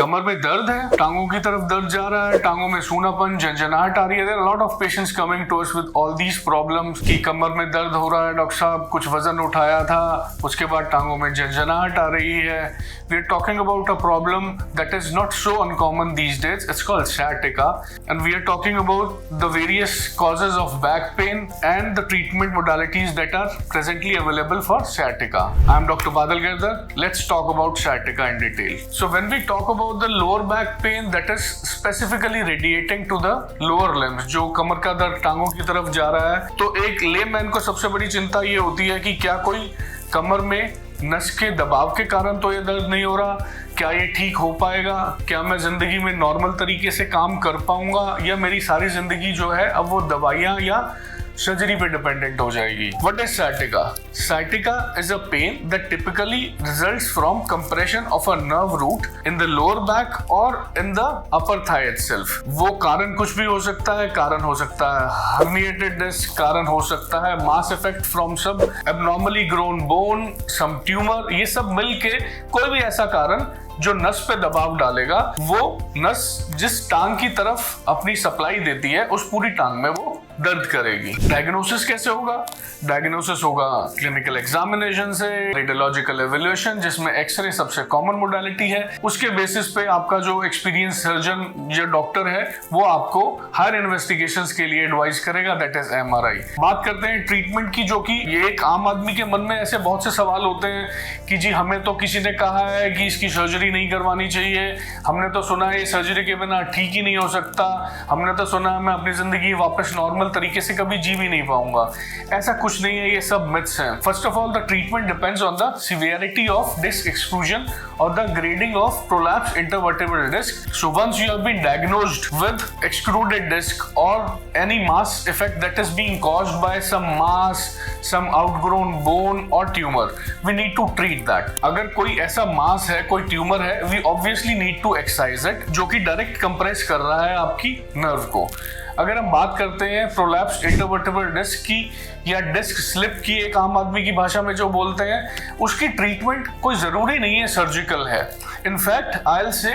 कमर में दर्द है, टांगों की तरफ दर्द जा रहा है, टांगों में सूनापन, झंझनाहट आ रही है। Lot of patients coming to us with all these problems कि कमर में दर्द हो रहा है डॉक्टर साहब, कुछ वजन उठाया था, उसके बाद टांगों में झंझनाहट आ रही है। We are talking about a problem that is not so uncommon these days, it's called sciatica, and we are talking about the various causes of back pain and the treatment modalities that are presently available for sciatica. I am Dr. Badal Girdhar. Let's talk about sciatica in detail. So when we talk about the lower back pain that is specifically radiating to the lower limbs, जो कमर का दर्द टांगों की तरफ जा रहा है, तो एक लेमैन को सबसे बड़ी चिंता ये होती है कि क्या कोई कमर में नस के दबाव के कारण तो ये दर्द नहीं हो रहा, क्या ये ठीक हो पाएगा, क्या मैं जिंदगी में नॉर्मल तरीके से काम कर पाऊंगा, या मेरी सारी जिंदगी जो है अब वो दवाइयां या सर्जरी पे डिपेंडेंट हो जाएगी। What is sciatica? Sciatica is a pain that typically results from compression of a nerve root in the lower back or in the upper thigh itself. वो कारण कुछ भी हो सकता है, कारण हो सकता है herniated disc, कारण हो सकता है mass effect from some abnormally grown bone, some tumor, ये सब मिलके कोई भी ऐसा कारण जो नस पे दबाव डालेगा, वो नस जिस टांग की तरफ अपनी सप्लाई देती है उस पूरी टांग में वो दर्द करेगी। डायग्नोसिस कैसे होगा? डायग्नोसिस होगा क्लिनिकल एग्जामिनेशन से, रेडियोलॉजिकल एवेल्युएशन जिसमें एक्सरे सबसे कॉमन मोडालिटी है। उसके बेसिस पे आपका जो एक्सपीरियंस सर्जन या डॉक्टर है वो आपको हायर इन्वेस्टिगेशंस के लिए एडवाइस करेगा, दैट इज एमआरआई। बात करते हैं ट्रीटमेंट की, जो कि ये एक आम आदमी के मन में ऐसे बहुत से सवाल होते हैं कि जी हमें तो किसी ने कहा है कि इसकी सर्जरी नहीं करवानी चाहिए, हमने तो सुना है सर्जरी के बिना ठीक ही नहीं हो सकता, हमने तो सुना है मैं अपनी जिंदगी वापस नॉर्मल तरीके से कभी जी भी नहीं पाऊंगा। ऐसा कुछ नहीं है, ये सब मिथ्स हैं। First of all the treatment depends on the severity of disc extrusion और the grading of prolapse intervertebral disc. So once you have been diagnosed with extruded disc और any mass effect that is being caused by some mass, some outgrown bone और tumour, we need to treat that. अगर कोई ऐसा mass है, कोई tumour है, we obviously need to exercise it, जो कि डायरेक्ट कंप्रेस कर रहा है आपकी नर्व को। अगर हम बात करते हैं प्रोलैप्स्ड इंटरवर्टेब्रल डिस्क की या डिस्क स्लिप की, एक आम आदमी की भाषा में जो बोलते हैं, उसकी ट्रीटमेंट कोई जरूरी नहीं है सर्जिकल है। इनफैक्ट आई विल से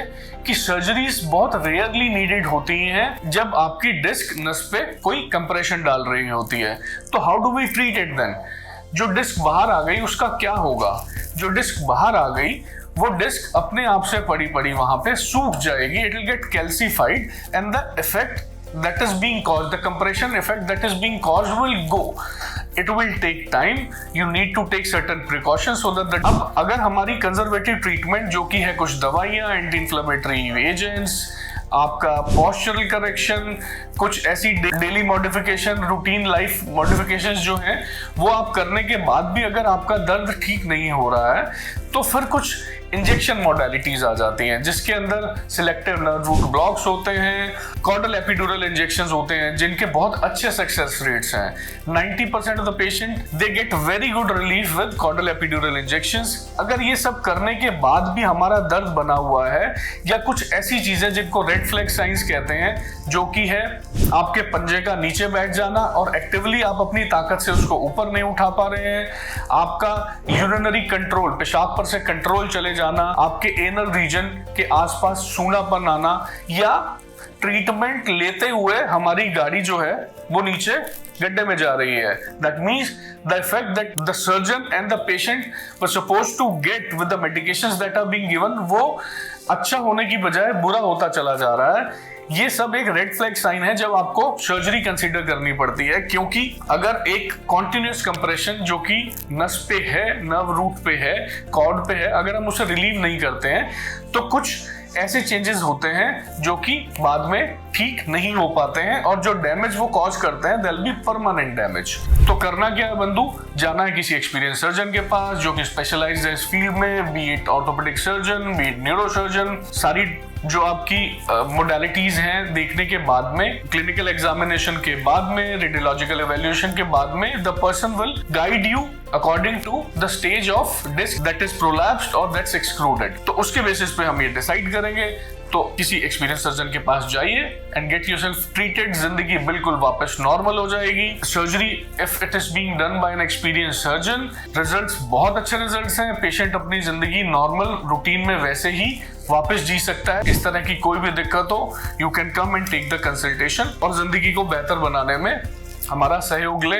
कि सर्जरीज बहुत रेयरली नीडेड होती हैं जब आपकी डिस्क नस पे कोई कंप्रेशन डाल रही होती है। तो how do we treat it then? जो डिस्क बाहर आ गई उसका क्या होगा? जो डिस्क बाहर आ गई वो डिस्क अपने आप से पड़ी पड़ी वहां पे सूख जाएगी, it will get calcified and the effect that is being caused, the compression effect that is being caused will go. It will take time. You need to take certain precautions so that अब अगर हमारी conservative treatment जो कि है कुछ दवाइयाँ, anti inflammatory agents, आपका postural correction, कुछ ऐसी daily modification, routine life modifications जो हैं, वो आप करने के बाद भी अगर आपका दर्द ठीक नहीं हो रहा है तो फिर कुछ इंजेक्शन मॉडलिटीज आ जाती हैं जिसके अंदर सिलेक्टिव नर्व रूट ब्लॉक्स होते हैं, कॉर्डल एपिड्यूरल इंजेक्शंस होते हैं जिनके बहुत अच्छे सक्सेस रेट्स हैं। 90% of the patient they get very good relief with caudal epidural injections. अगर ये सब करने के बाद भी हमारा दर्द बना हुआ है या कुछ ऐसी चीजें जिनको रेड फ्लैग साइंस कहते हैं, जो कि है आपके पंजे का नीचे बैठ जाना और एक्टिवली आप अपनी ताकत से उसको ऊपर नहीं उठा पा रहे हैं, आपका यूरिनरी कंट्रोल, पेशाब पर से कंट्रोल चले जाना, आपके एनल रीजन के आसपास सूनापन आना, या ट्रीटमेंट लेते हुए हमारी गाड़ी जो है वो नीचे गड्ढे में जा रही है, that means the effect that the surgeon and the patient were supposed to get with the medications that are being given, वो अच्छा होने की बजाय बुरा होता चला जा रहा है। ये सब एक रेड फ्लैग साइन है जब आपको सर्जरी कंसीडर करनी पड़ती है, क्योंकि अगर एक कॉन्टिन्यूअस कंप्रेशन जो कि नस पे है, नर्व रूट पे है, कॉर्ड पे है, अगर हम उसे रिलीव नहीं करते हैं तो कुछ ऐसे चेंजेस होते हैं जो कि बाद में ठीक नहीं हो पाते हैं और जो डैमेज वो कॉज करते हैं there will be permanent damage. तो करना क्या है बंधु? जाना है किसी एक्सपीरियंस सर्जन के पास जो कि स्पेशलाइज्ड है इस फील्ड में, B it orthopaedic surgeon, B it neurosurgeon. सारी जो आपकी मोडालिटीज हैं देखने के बाद में, क्लिनिकल एग्जामिनेशन के बाद में, रेडियोलॉजिकल एवेल्युएशन के बाद में, the person will guide you according to the stage of disc that is prolapsed और दैट्स एक्सक्लूडेड। तो उसके बेसिस पे हम ये डिसाइड करेंगे तो किसी एक्सपीरियंस सर्जन के पास जाइए एंड गेट योरसेल्फ ट्रीटेड। जिंदगी बिल्कुल वापस नॉर्मल हो जाएगी। Surgery if it is being done by an experience surgeon, results बहुत अच्छे रिजल्ट्स हैं। पेशेंट अपनी जिंदगी नॉर्मल रूटीन में वैसे ही वापस जी सकता है। इस तरह की कोई भी दिक्कत हो, you can come and take the consultation और जिंदगी को बेहतर बनाने में हमारा सहयोग लें।